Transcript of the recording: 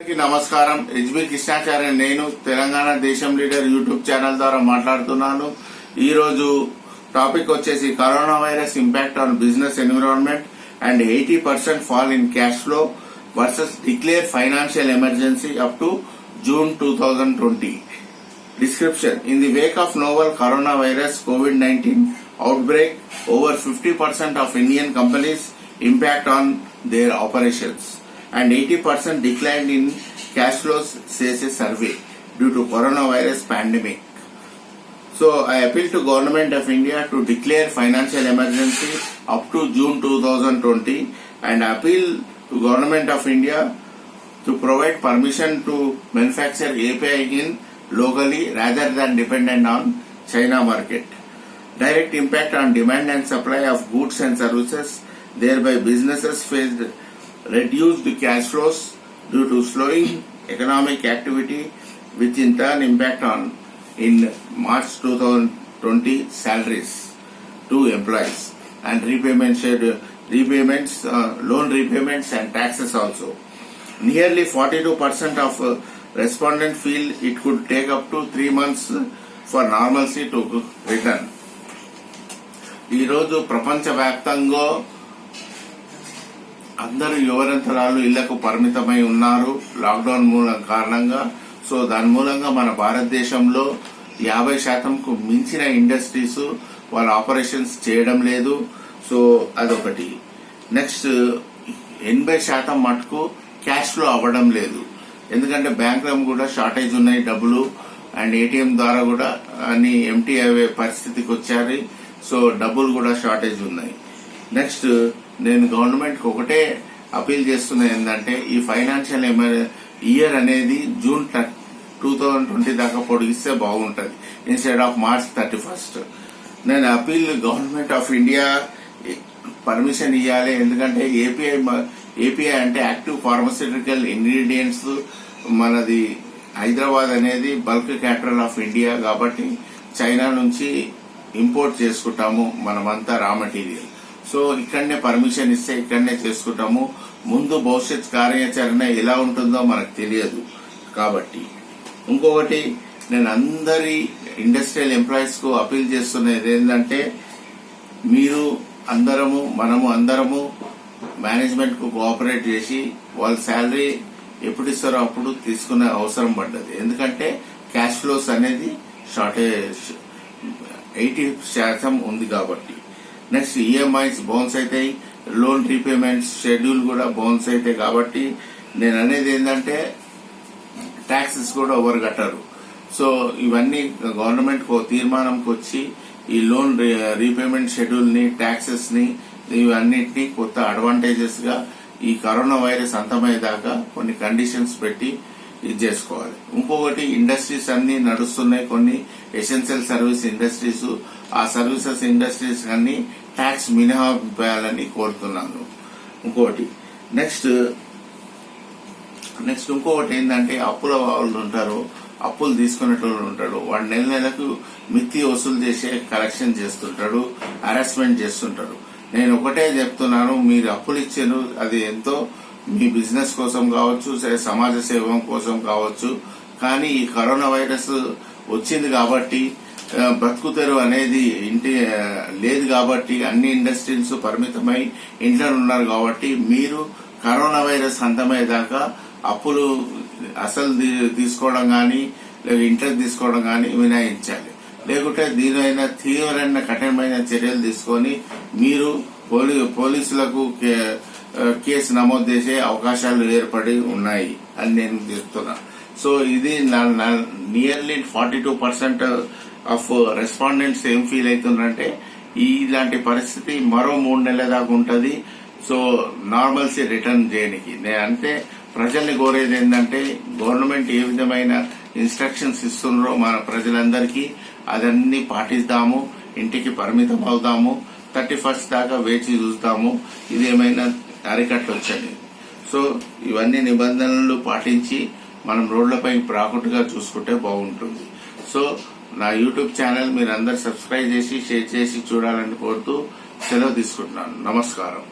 నమస్కారం. హెచ్బి కృష్ణాచార్య నేను తెలంగాణ దేశం లీడర్ యూట్యూబ్ ఛానల్ ద్వారా మాట్లాడుతున్నాను. ఈ రోజు టాపిక్ వచ్చేసి corona virus impact on business environment and 80% fall in cash flow versus declare financial emergency up to June 2020. Description: in the wake of novel coronavirus COVID-19 outbreak, over 50% of Indian companies impact on their operations and 80% declined in cash flows, says a survey, due to coronavirus pandemic. So I appeal to Government of India to declare financial emergency up to June 2020 and appeal to Government of India to provide permission to manufacture API in locally rather than dependent on China market. Direct impact on demand and supply of goods and services, thereby businesses faced reduced cash flows due to slowing economic activity, which in turn impact on in March 2020 salaries to employees and loan repayments and taxes also. Nearly 42% of respondents feel it could take up to 3 months for normalcy to return. ఈ రోజు ప్రపంచవ్యాప్తంగా అందరూ యువతంత్రాలు ఇళ్లకు పరిమితమై ఉన్నారు lockdown కారణంగా. So దాని మూలంగా మన భారతదేశంలో 50%కు మించిన ఇండస్ట్రీస్ వాళ్ళ ఆపరేషన్స్ చేయడం లేదు. సో అదొకటి. నెక్స్ట్ 80% మటుకు క్యాష్ ఫ్లో అవ్వడం లేదు. ఎందుకంటే బ్యాంకులో కూడా షార్టేజ్ ఉన్నాయి డబ్బులు, అండ్ ఏటీఎం ద్వారా కూడా అన్ని ఎంటీ అయ్యే పరిస్థితికి వచ్చారు. సో డబ్బులు కూడా షార్టేజ్ ఉన్నాయి. నెక్స్ట్ నేను గవర్నమెంట్ కి ఒకటే అపీల్ చేస్తున్నా ఏంటంటే ఈ ఫైనాన్షియల్ ఇయర్ అనేది June 2020 దాకా పొడిగిస్తే బాగుంటది ఇన్స్టెడ్ ఆఫ్ March 31st. నేను appeal government of India permission ఇవ్వాలి. ఎందుకంటే ఏపీఐ అంటే యాక్టివ్ ఫార్మాస్యూటికల్ ఇంగ్రీడియంట్స్, మనది హైదరాబాద్ అనేది బల్క్ క్యాపిటల్ ఆఫ్ ఇండియా కాబట్టి చైనా నుంచి ఇంపోర్ట్ చేసుకుంటాము మనమంతా రా మెటీరియల్. సో ఇక్కడనే పర్మిషన్ ఇస్తే ఇక్కడనే చేసుకుంటాము. ముందు భవిష్యత్ కార్యాచరణ ఎలా ఉంటుందో మనకు తెలియదు కాబట్టి. ఇంకొకటి నేను అందరి ఇండస్ట్రియల్ ఎంప్లాయీస్ కు అపీల్ చేస్తున్నది ఏంటంటే మీరు మనము అందరము మేనేజ్మెంట్ కు కోఆపరేట్ చేసి వాళ్ళ శాలరీ ఎప్పుడు ఇస్తారో అప్పుడు తీసుకునే అవసరం పడ్డది. ఎందుకంటే క్యాష్ ఫ్లోస్ అనేది షార్టేజ్ 80% ఉంది కాబట్టి. నెక్స్ట్ ఈఎంఐస్ బౌన్స్ అవుతాయి, లోన్ రీపేమెంట్స్ షెడ్యూల్ కూడా బౌన్స్ అవుతాయి కాబట్టి నేను అనేది ఏంటంటే ట్యాక్సెస్ కూడా ఓవర్ కట్టారు. సో ఇవన్నీ గవర్నమెంట్ తీర్మానంకి వచ్చి ఈ లోన్ రీపేమెంట్ షెడ్యూల్ ని, ట్యాక్సెస్ ని, ఇవన్నిటినీ కొత్త అడ్వాంటేజెస్ గా ఈ కరోనా వైరస్ అంతమయ్యేదాకా కొన్ని కండిషన్స్ పెట్టి ఇది చేసుకోవాలి. ఇంకొకటి ఇండస్ట్రీస్ అన్ని నడుస్తున్నాయి, కొన్ని ఎసెన్షియల్ సర్వీస్ ఇండస్ట్రీస్, ఆ సర్వీసెస్ ఇండస్ట్రీస్ అన్ని ట్యాక్స్ మినహాయించాలని కోరుతున్నాను. ఇంకోటి నెక్స్ట్ ఇంకొకటి ఏంటంటే అప్పుల వాళ్ళు ఉంటారు, అప్పులు తీసుకునేటోళ్ళు ఉంటాడు, వాడు నెలకు మిత్తి వసూలు చేసే కలెక్షన్ చేస్తుంటాడు, హరాస్మెంట్ చేస్తుంటాడు. నేను ఒకటే చెప్తున్నాను, మీరు అప్పులు ఇచ్చారు అది ఎంతో మీ బిజినెస్ కోసం కావచ్చు, సమాజ సేవ కోసం కావచ్చు. కానీ ఈ కరోనా వైరస్ వచ్చింది కాబట్టి బ్రతుకుతెరు అనేది ఇంటి లేదు కాబట్టి అన్ని ఇండస్ట్రీస్ పరిమితమై ఇంట్లో ఉన్నారు కాబట్టి మీరు కరోనా వైరస్ అంతమయ్యేదాకా అప్పులు అసలు తీసుకోవడం కానీ ఇంట్రెస్ట్ తీసుకోవడం కానీ వినాయించాలి. లేకుంటే దీనిపైన తీవ్రమైన కఠినమైన చర్యలు తీసుకొని మీరు పోలీసులకు కేసు నమోదు చేసే అవకాశాలు ఏర్పడి ఉన్నాయి అని నేను చెప్తున్నా. సో ఇది నియర్లీ 42% ఆఫ్ రెస్పాండెంట్స్ ఏం ఫీల్ అవుతున్నారంటే ఇలాంటి పరిస్థితి మరో 3 నెలల దాకా ఉంటది. సో నార్మల్సీ రిటర్న్ చేయడానికి అంటే ప్రజల్ని కోరేది ఏంటంటే గవర్నమెంట్ ఏ విధమైన ఇన్స్ట్రక్షన్స్ ఇస్తున్నారో మన ప్రజలందరికీ అదన్నీ పాటిస్తాము, ఇంటికి పరిమితం అవుతాము, 31st దాకా వేచి చూస్తాము ఇదేమైనా అరికట్టొచ్చని. సో ఇవన్నీ నిబంధనలు పాటించి మనం రోడ్లపై రాకుండా చూసుకుంటే బాగుంటుంది. సో నా యూట్యూబ్ ఛానల్ మీరందరూ సబ్స్క్రైబ్ చేసి షేర్ చేసి చూడాలని కోరుతూ సెలవు తీసుకుంటున్నాను. నమస్కారం.